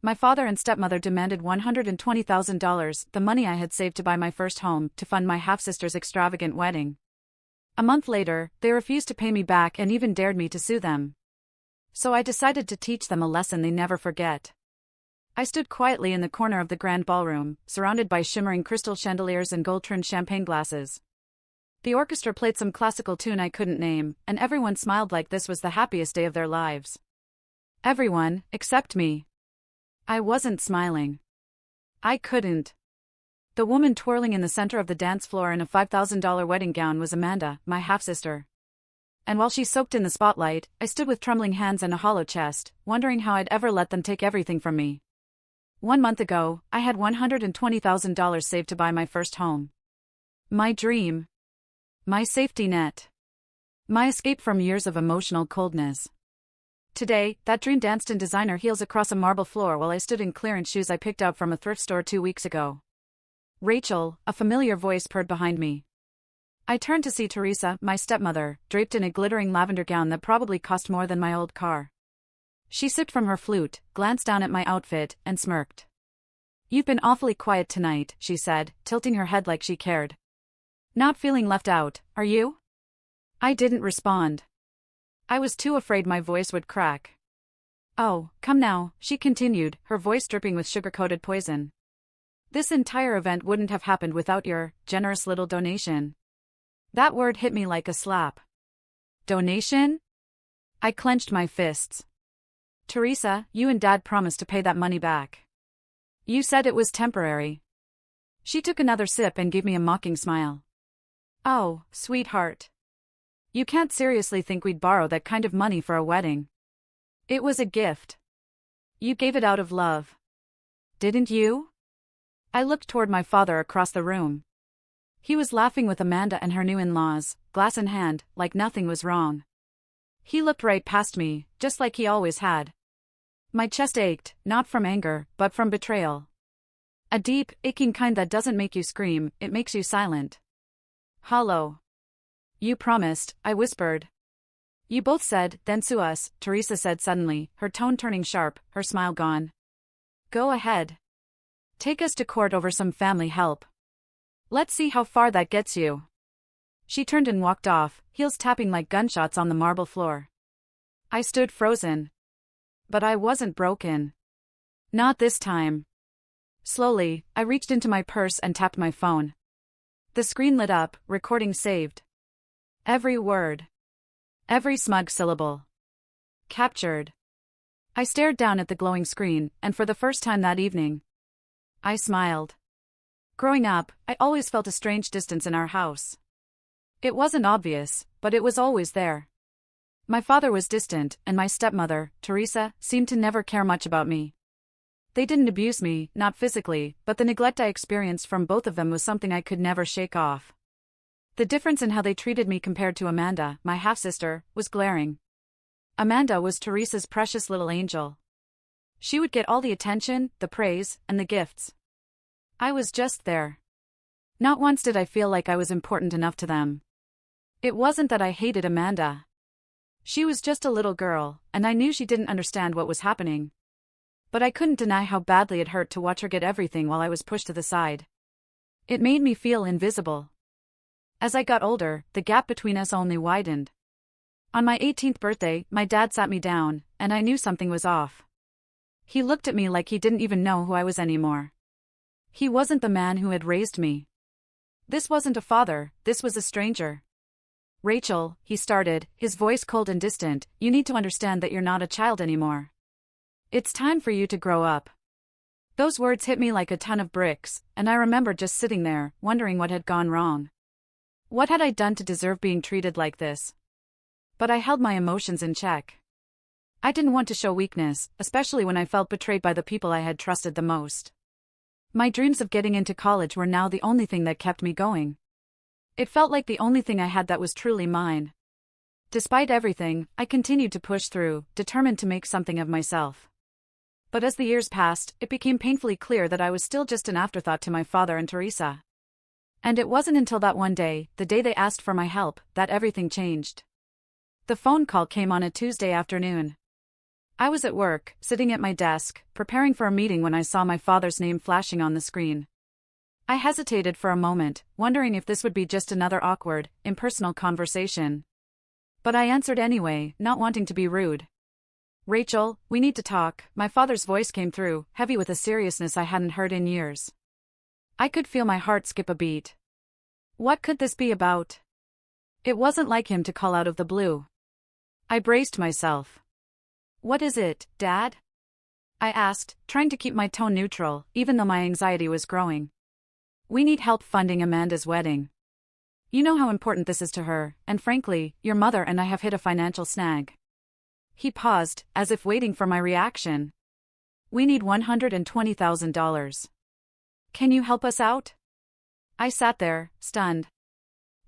My father and stepmother demanded $120,000, the money I had saved to buy my first home, to fund my half-sister's extravagant wedding. A month later, they refused to pay me back and even dared me to sue them. So I decided to teach them a lesson they never forget. I stood quietly in the corner of the grand ballroom, surrounded by shimmering crystal chandeliers and gold-trimmed champagne glasses. The orchestra played some classical tune I couldn't name, and everyone smiled like this was the happiest day of their lives. Everyone, except me. I wasn't smiling. I couldn't. The woman twirling in the center of the dance floor in a $5,000 wedding gown was Amanda, my half-sister. And while she soaked in the spotlight, I stood with trembling hands and a hollow chest, wondering how I'd ever let them take everything from me. 1 month ago, I had $120,000 saved to buy my first home. My dream. My safety net. My escape from years of emotional coldness. Today, that dream danced in designer heels across a marble floor while I stood in clearance shoes I picked out from a thrift store 2 weeks ago. Rachel, a familiar voice purred behind me. I turned to see Teresa, my stepmother, draped in a glittering lavender gown that probably cost more than my old car. She sipped from her flute, glanced down at my outfit, and smirked. "You've been awfully quiet tonight," she said, tilting her head like she cared. "Not feeling left out, are you?" I didn't respond. I was too afraid my voice would crack. "Oh, come now," she continued, her voice dripping with sugar-coated poison. "This entire event wouldn't have happened without your generous little donation." That word hit me like a slap. Donation? I clenched my fists. "Teresa, you and Dad promised to pay that money back. You said it was temporary." She took another sip and gave me a mocking smile. "Oh, sweetheart. You can't seriously think we'd borrow that kind of money for a wedding. It was a gift. You gave it out of love. Didn't you?" I looked toward my father across the room. He was laughing with Amanda and her new in-laws, glass in hand, like nothing was wrong. He looked right past me, just like he always had. My chest ached, not from anger, but from betrayal. A deep, aching kind that doesn't make you scream, it makes you silent. Hollow. "You promised," I whispered. "You both said, then sue us," Teresa said suddenly, her tone turning sharp, her smile gone. "Go ahead. Take us to court over some family help. Let's see how far that gets you." She turned and walked off, heels tapping like gunshots on the marble floor. I stood frozen. But I wasn't broken. Not this time. Slowly, I reached into my purse and tapped my phone. The screen lit up, recording saved. Every word. Every smug syllable. Captured. I stared down at the glowing screen, and for the first time that evening, I smiled. Growing up, I always felt a strange distance in our house. It wasn't obvious, but it was always there. My father was distant, and my stepmother, Teresa, seemed to never care much about me. They didn't abuse me, not physically, but the neglect I experienced from both of them was something I could never shake off. The difference in how they treated me compared to Amanda, my half-sister, was glaring. Amanda was Teresa's precious little angel. She would get all the attention, the praise, and the gifts. I was just there. Not once did I feel like I was important enough to them. It wasn't that I hated Amanda. She was just a little girl, and I knew she didn't understand what was happening. But I couldn't deny how badly it hurt to watch her get everything while I was pushed to the side. It made me feel invisible. As I got older, the gap between us only widened. On my 18th birthday, my dad sat me down, and I knew something was off. He looked at me like he didn't even know who I was anymore. He wasn't the man who had raised me. This wasn't a father, this was a stranger. "Rachel," he started, his voice cold and distant, "you need to understand that you're not a child anymore. It's time for you to grow up." Those words hit me like a ton of bricks, and I remember just sitting there, wondering what had gone wrong. What had I done to deserve being treated like this? But I held my emotions in check. I didn't want to show weakness, especially when I felt betrayed by the people I had trusted the most. My dreams of getting into college were now the only thing that kept me going. It felt like the only thing I had that was truly mine. Despite everything, I continued to push through, determined to make something of myself. But as the years passed, it became painfully clear that I was still just an afterthought to my father and Teresa. And it wasn't until that one day, the day they asked for my help, that everything changed. The phone call came on a Tuesday afternoon. I was at work, sitting at my desk, preparing for a meeting when I saw my father's name flashing on the screen. I hesitated for a moment, wondering if this would be just another awkward, impersonal conversation. But I answered anyway, not wanting to be rude. "Rachel, we need to talk." My father's voice came through, heavy with a seriousness I hadn't heard in years. I could feel my heart skip a beat. What could this be about? It wasn't like him to call out of the blue. I braced myself. "What is it, Dad?" I asked, trying to keep my tone neutral, even though my anxiety was growing. "We need help funding Amanda's wedding. You know how important this is to her, and frankly, your mother and I have hit a financial snag." He paused, as if waiting for my reaction. "We need $120,000. Can you help us out?" I sat there, stunned.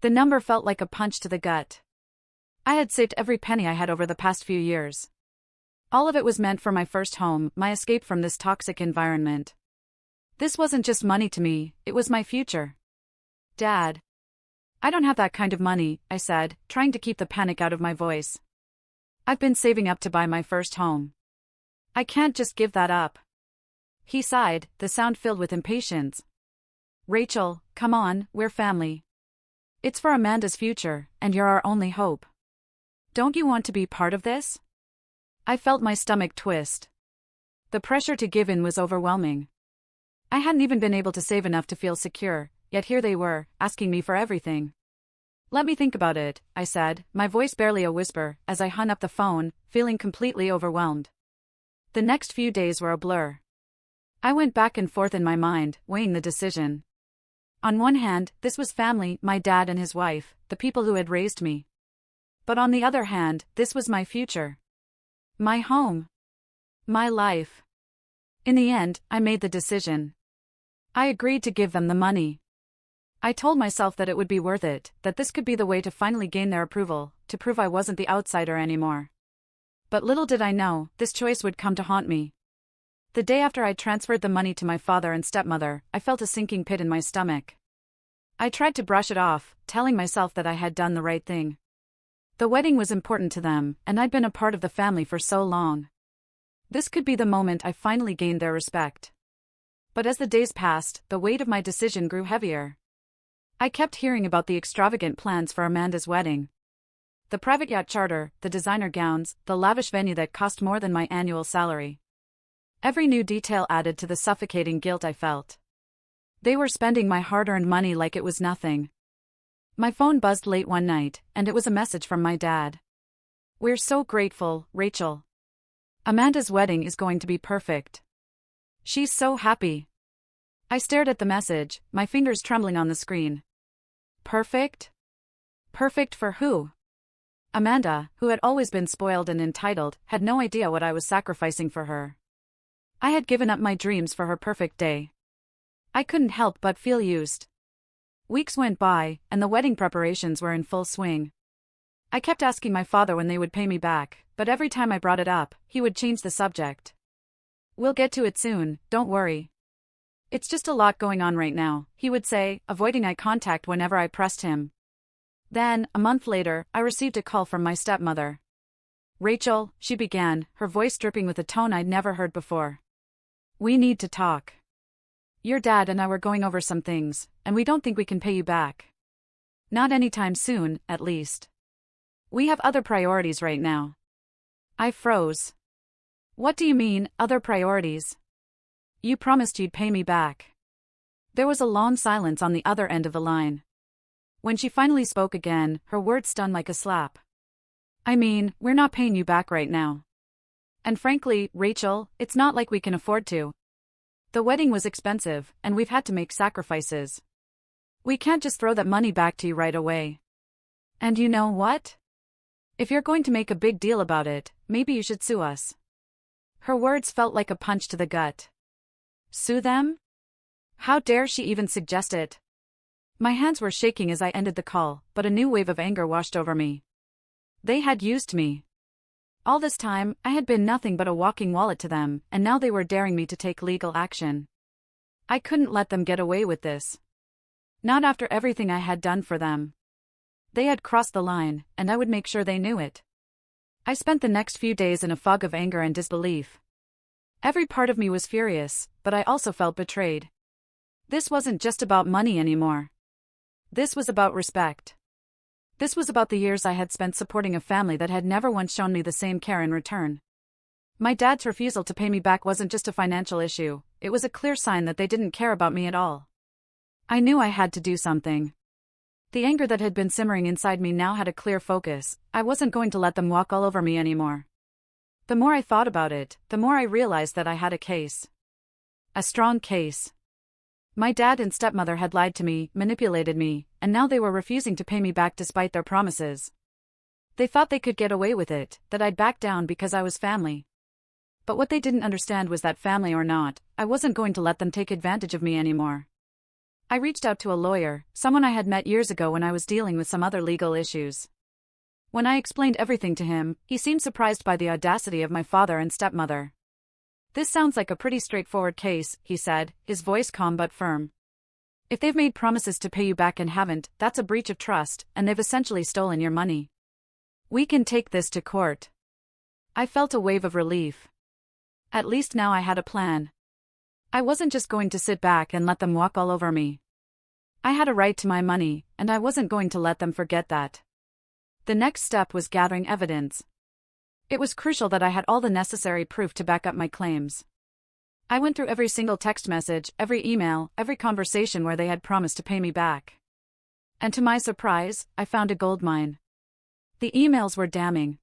The number felt like a punch to the gut. I had saved every penny I had over the past few years. All of it was meant for my first home, my escape from this toxic environment. This wasn't just money to me, it was my future. "Dad, I don't have that kind of money," I said, trying to keep the panic out of my voice. "I've been saving up to buy my first home. I can't just give that up." He sighed, the sound filled with impatience. "Rachel, come on, we're family. It's for Amanda's future, and you're our only hope. Don't you want to be part of this?" I felt my stomach twist. The pressure to give in was overwhelming. I hadn't even been able to save enough to feel secure, yet here they were, asking me for everything. "Let me think about it," I said, my voice barely a whisper, as I hung up the phone, feeling completely overwhelmed. The next few days were a blur. I went back and forth in my mind, weighing the decision. On one hand, this was family, my dad and his wife, the people who had raised me. But on the other hand, this was my future. My home. My life. In the end, I made the decision. I agreed to give them the money. I told myself that it would be worth it, that this could be the way to finally gain their approval, to prove I wasn't the outsider anymore. But little did I know, this choice would come to haunt me. The day after I transferred the money to my father and stepmother, I felt a sinking pit in my stomach. I tried to brush it off, telling myself that I had done the right thing. The wedding was important to them, and I'd been a part of the family for so long. This could be the moment I finally gained their respect. But as the days passed, the weight of my decision grew heavier. I kept hearing about the extravagant plans for Amanda's wedding. The private yacht charter, the designer gowns, the lavish venue that cost more than my annual salary. Every new detail added to the suffocating guilt I felt. They were spending my hard-earned money like it was nothing. My phone buzzed late one night, and it was a message from my dad. "We're so grateful, Rachel. Amanda's wedding is going to be perfect. She's so happy." I stared at the message, my fingers trembling on the screen. Perfect? Perfect for who? Amanda, who had always been spoiled and entitled, had no idea what I was sacrificing for her. I had given up my dreams for her perfect day. I couldn't help but feel used. Weeks went by, and the wedding preparations were in full swing. I kept asking my father when they would pay me back, but every time I brought it up, he would change the subject. "We'll get to it soon, don't worry. It's just a lot going on right now," he would say, avoiding eye contact whenever I pressed him. Then, a month later, I received a call from my stepmother. "Rachel," she began, her voice dripping with a tone I'd never heard before. "We need to talk. Your dad and I were going over some things, and we don't think we can pay you back. Not anytime soon, at least. We have other priorities right now." I froze. "What do you mean, other priorities? You promised you'd pay me back." There was a long silence on the other end of the line. When she finally spoke again, her words stung like a slap. "I mean, we're not paying you back right now. And frankly, Rachel, it's not like we can afford to. The wedding was expensive, and we've had to make sacrifices. We can't just throw that money back to you right away. And you know what? If you're going to make a big deal about it, maybe you should sue us." Her words felt like a punch to the gut. Sue them? How dare she even suggest it? My hands were shaking as I ended the call, but a new wave of anger washed over me. They had used me. All this time, I had been nothing but a walking wallet to them, and now they were daring me to take legal action. I couldn't let them get away with this. Not after everything I had done for them. They had crossed the line, and I would make sure they knew it. I spent the next few days in a fog of anger and disbelief. Every part of me was furious, but I also felt betrayed. This wasn't just about money anymore. This was about respect. This was about the years I had spent supporting a family that had never once shown me the same care in return. My dad's refusal to pay me back wasn't just a financial issue, it was a clear sign that they didn't care about me at all. I knew I had to do something. The anger that had been simmering inside me now had a clear focus. I wasn't going to let them walk all over me anymore. The more I thought about it, the more I realized that I had a case. A strong case. My dad and stepmother had lied to me, manipulated me, and now they were refusing to pay me back despite their promises. They thought they could get away with it, that I'd back down because I was family. But what they didn't understand was that, family or not, I wasn't going to let them take advantage of me anymore. I reached out to a lawyer, someone I had met years ago when I was dealing with some other legal issues. When I explained everything to him, he seemed surprised by the audacity of my father and stepmother. "This sounds like a pretty straightforward case," he said, his voice calm but firm. "If they've made promises to pay you back and haven't, that's a breach of trust, and they've essentially stolen your money. We can take this to court." I felt a wave of relief. At least now I had a plan. I wasn't just going to sit back and let them walk all over me. I had a right to my money, and I wasn't going to let them forget that. The next step was gathering evidence. It was crucial that I had all the necessary proof to back up my claims. I went through every single text message, every email, every conversation where they had promised to pay me back. And to my surprise, I found a goldmine. The emails were damning.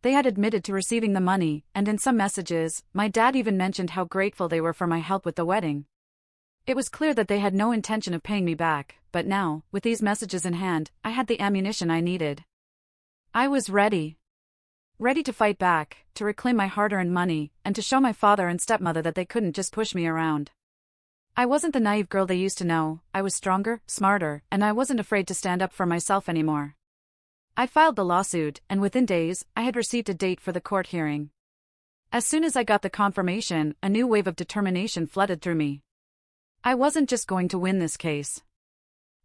They had admitted to receiving the money, and in some messages, my dad even mentioned how grateful they were for my help with the wedding. It was clear that they had no intention of paying me back, but now, with these messages in hand, I had the ammunition I needed. I was ready. Ready to fight back, to reclaim my hard-earned money, and to show my father and stepmother that they couldn't just push me around. I wasn't the naive girl they used to know. I was stronger, smarter, and I wasn't afraid to stand up for myself anymore. I filed the lawsuit, and within days, I had received a date for the court hearing. As soon as I got the confirmation, a new wave of determination flooded through me. I wasn't just going to win this case.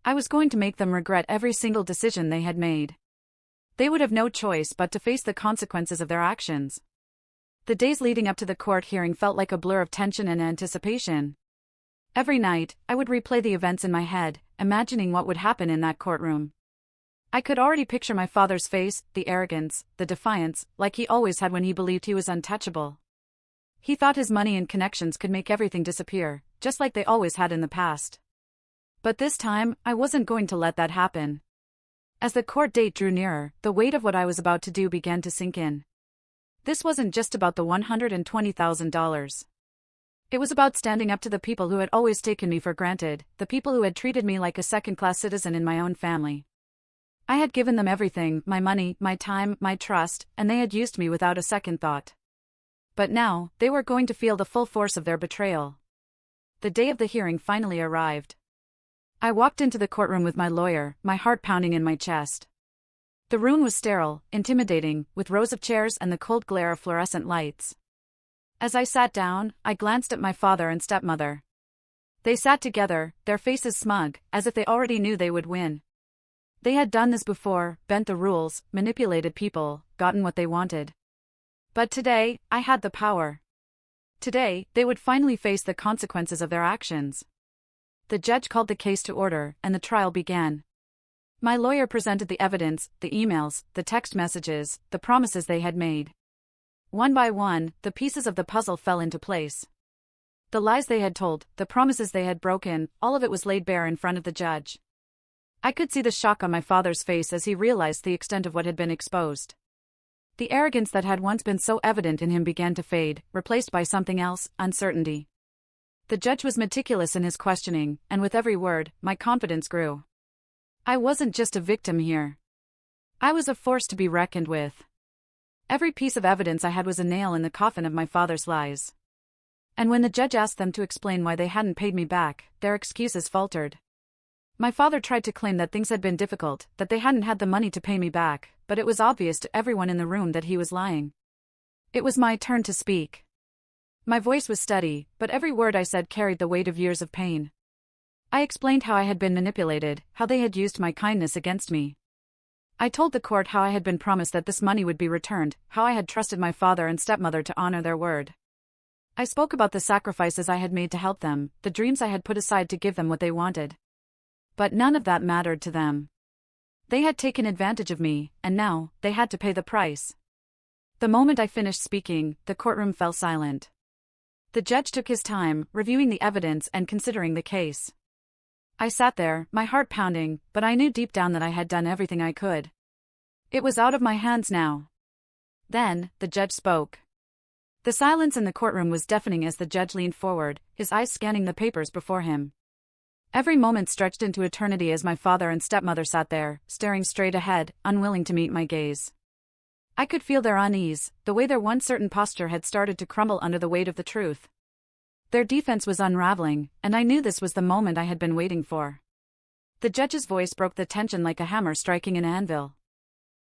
I was going to make them regret every single decision they had made. They would have no choice but to face the consequences of their actions. The days leading up to the court hearing felt like a blur of tension and anticipation. Every night, I would replay the events in my head, imagining what would happen in that courtroom. I could already picture my father's face, the arrogance, the defiance, like he always had when he believed he was untouchable. He thought his money and connections could make everything disappear, just like they always had in the past. But this time, I wasn't going to let that happen. As the court date drew nearer, the weight of what I was about to do began to sink in. This wasn't just about the $120,000. It was about standing up to the people who had always taken me for granted, the people who had treated me like a second-class citizen in my own family. I had given them everything, my money, my time, my trust, and they had used me without a second thought. But now, they were going to feel the full force of their betrayal. The day of the hearing finally arrived. I walked into the courtroom with my lawyer, my heart pounding in my chest. The room was sterile, intimidating, with rows of chairs and the cold glare of fluorescent lights. As I sat down, I glanced at my father and stepmother. They sat together, their faces smug, as if they already knew they would win. They had done this before, bent the rules, manipulated people, gotten what they wanted. But today, I had the power. Today, they would finally face the consequences of their actions. The judge called the case to order, and the trial began. My lawyer presented the evidence, the emails, the text messages, the promises they had made. One by one, the pieces of the puzzle fell into place. The lies they had told, the promises they had broken, all of it was laid bare in front of the judge. I could see the shock on my father's face as he realized the extent of what had been exposed. The arrogance that had once been so evident in him began to fade, replaced by something else, uncertainty. The judge was meticulous in his questioning, and with every word, my confidence grew. I wasn't just a victim here. I was a force to be reckoned with. Every piece of evidence I had was a nail in the coffin of my father's lies. And when the judge asked them to explain why they hadn't paid me back, their excuses faltered. My father tried to claim that things had been difficult, that they hadn't had the money to pay me back, but it was obvious to everyone in the room that he was lying. It was my turn to speak. My voice was steady, but every word I said carried the weight of years of pain. I explained how I had been manipulated, how they had used my kindness against me. I told the court how I had been promised that this money would be returned, how I had trusted my father and stepmother to honor their word. I spoke about the sacrifices I had made to help them, the dreams I had put aside to give them what they wanted. But none of that mattered to them. They had taken advantage of me, and now, they had to pay the price. The moment I finished speaking, the courtroom fell silent. The judge took his time, reviewing the evidence and considering the case. I sat there, my heart pounding, but I knew deep down that I had done everything I could. It was out of my hands now. Then, the judge spoke. The silence in the courtroom was deafening as the judge leaned forward, his eyes scanning the papers before him. Every moment stretched into eternity as my father and stepmother sat there, staring straight ahead, unwilling to meet my gaze. I could feel their unease, the way their once certain posture had started to crumble under the weight of the truth. Their defense was unraveling, and I knew this was the moment I had been waiting for. The judge's voice broke the tension like a hammer striking an anvil.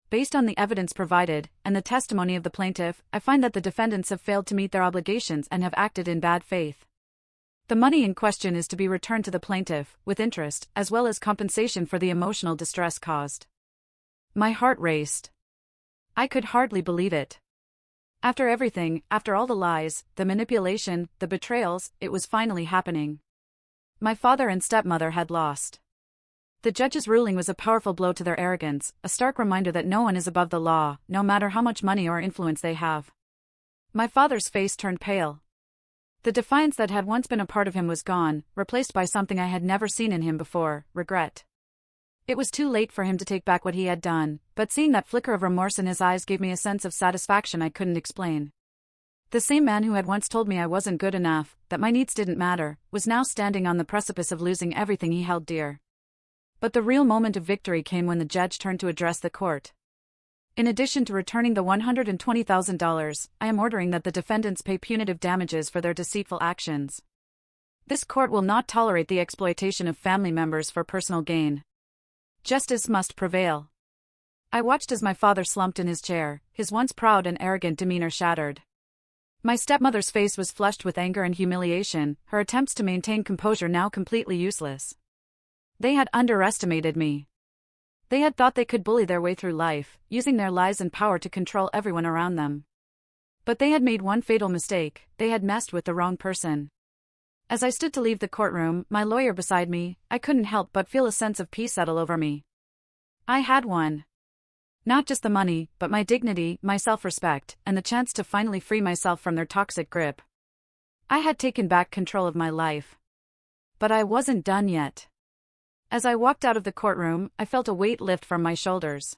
Based on the evidence provided, and the testimony of the plaintiff, I find that the defendants have failed to meet their obligations and have acted in bad faith. The money in question is to be returned to the plaintiff, with interest, as well as compensation for the emotional distress caused. My heart raced. I could hardly believe it. After everything, after all the lies, the manipulation, the betrayals, it was finally happening. My father and stepmother had lost. The judge's ruling was a powerful blow to their arrogance, a stark reminder that no one is above the law, no matter how much money or influence they have. My father's face turned pale. The defiance that had once been a part of him was gone, replaced by something I had never seen in him before, regret. It was too late for him to take back what he had done, but seeing that flicker of remorse in his eyes gave me a sense of satisfaction I couldn't explain. The same man who had once told me I wasn't good enough, that my needs didn't matter, was now standing on the precipice of losing everything he held dear. But the real moment of victory came when the judge turned to address the court. In addition to returning the $120,000, I am ordering that the defendants pay punitive damages for their deceitful actions. This court will not tolerate the exploitation of family members for personal gain. Justice must prevail. I watched as my father slumped in his chair, his once proud and arrogant demeanor shattered. My stepmother's face was flushed with anger and humiliation, her attempts to maintain composure now completely useless. They had underestimated me. They had thought they could bully their way through life, using their lies and power to control everyone around them. But they had made one fatal mistake, they had messed with the wrong person. As I stood to leave the courtroom, my lawyer beside me, I couldn't help but feel a sense of peace settle over me. I had won. Not just the money, but my dignity, my self-respect, and the chance to finally free myself from their toxic grip. I had taken back control of my life. But I wasn't done yet. As I walked out of the courtroom, I felt a weight lift from my shoulders.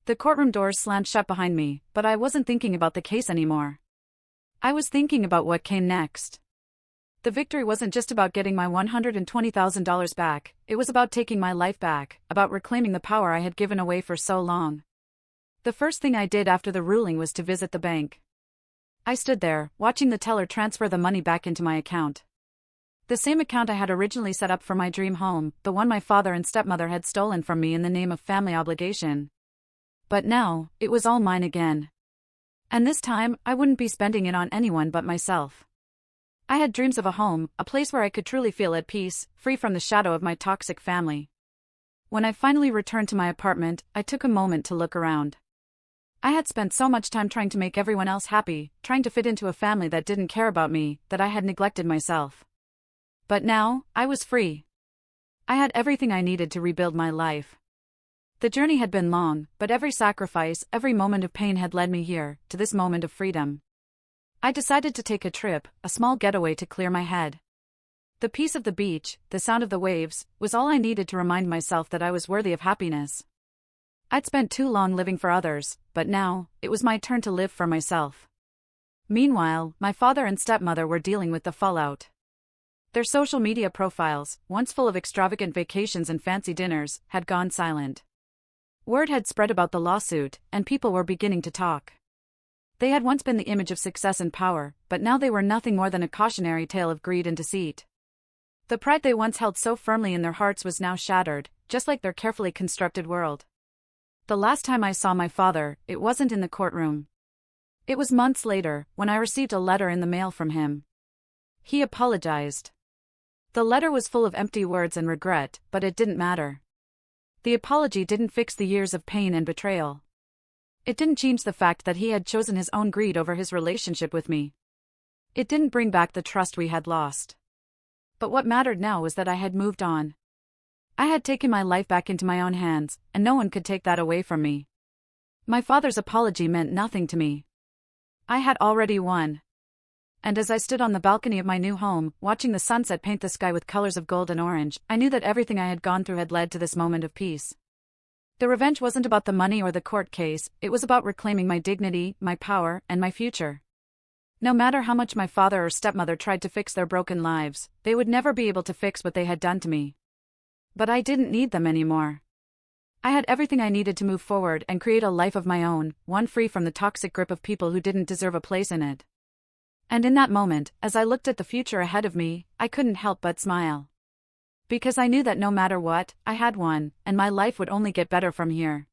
The courtroom doors slammed shut behind me, but I wasn't thinking about the case anymore. I was thinking about what came next. The victory wasn't just about getting my $120,000 back, it was about taking my life back, about reclaiming the power I had given away for so long. The first thing I did after the ruling was to visit the bank. I stood there, watching the teller transfer the money back into my account. The same account I had originally set up for my dream home, the one my father and stepmother had stolen from me in the name of family obligation. But now, it was all mine again. And this time, I wouldn't be spending it on anyone but myself. I had dreams of a home, a place where I could truly feel at peace, free from the shadow of my toxic family. When I finally returned to my apartment, I took a moment to look around. I had spent so much time trying to make everyone else happy, trying to fit into a family that didn't care about me, that I had neglected myself. But now, I was free. I had everything I needed to rebuild my life. The journey had been long, but every sacrifice, every moment of pain had led me here, to this moment of freedom. I decided to take a trip, a small getaway to clear my head. The peace of the beach, the sound of the waves, was all I needed to remind myself that I was worthy of happiness. I'd spent too long living for others, but now, it was my turn to live for myself. Meanwhile, my father and stepmother were dealing with the fallout. Their social media profiles, once full of extravagant vacations and fancy dinners, had gone silent. Word had spread about the lawsuit, and people were beginning to talk. They had once been the image of success and power, but now they were nothing more than a cautionary tale of greed and deceit. The pride they once held so firmly in their hearts was now shattered, just like their carefully constructed world. The last time I saw my father, it wasn't in the courtroom. It was months later, when I received a letter in the mail from him. He apologized. The letter was full of empty words and regret, but it didn't matter. The apology didn't fix the years of pain and betrayal. It didn't change the fact that he had chosen his own greed over his relationship with me. It didn't bring back the trust we had lost. But what mattered now was that I had moved on. I had taken my life back into my own hands, and no one could take that away from me. My father's apology meant nothing to me. I had already won. And as I stood on the balcony of my new home, watching the sunset paint the sky with colors of gold and orange, I knew that everything I had gone through had led to this moment of peace. The revenge wasn't about the money or the court case, it was about reclaiming my dignity, my power, and my future. No matter how much my father or stepmother tried to fix their broken lives, they would never be able to fix what they had done to me. But I didn't need them anymore. I had everything I needed to move forward and create a life of my own, one free from the toxic grip of people who didn't deserve a place in it. And in that moment, as I looked at the future ahead of me, I couldn't help but smile. Because I knew that no matter what, I had won, and my life would only get better from here.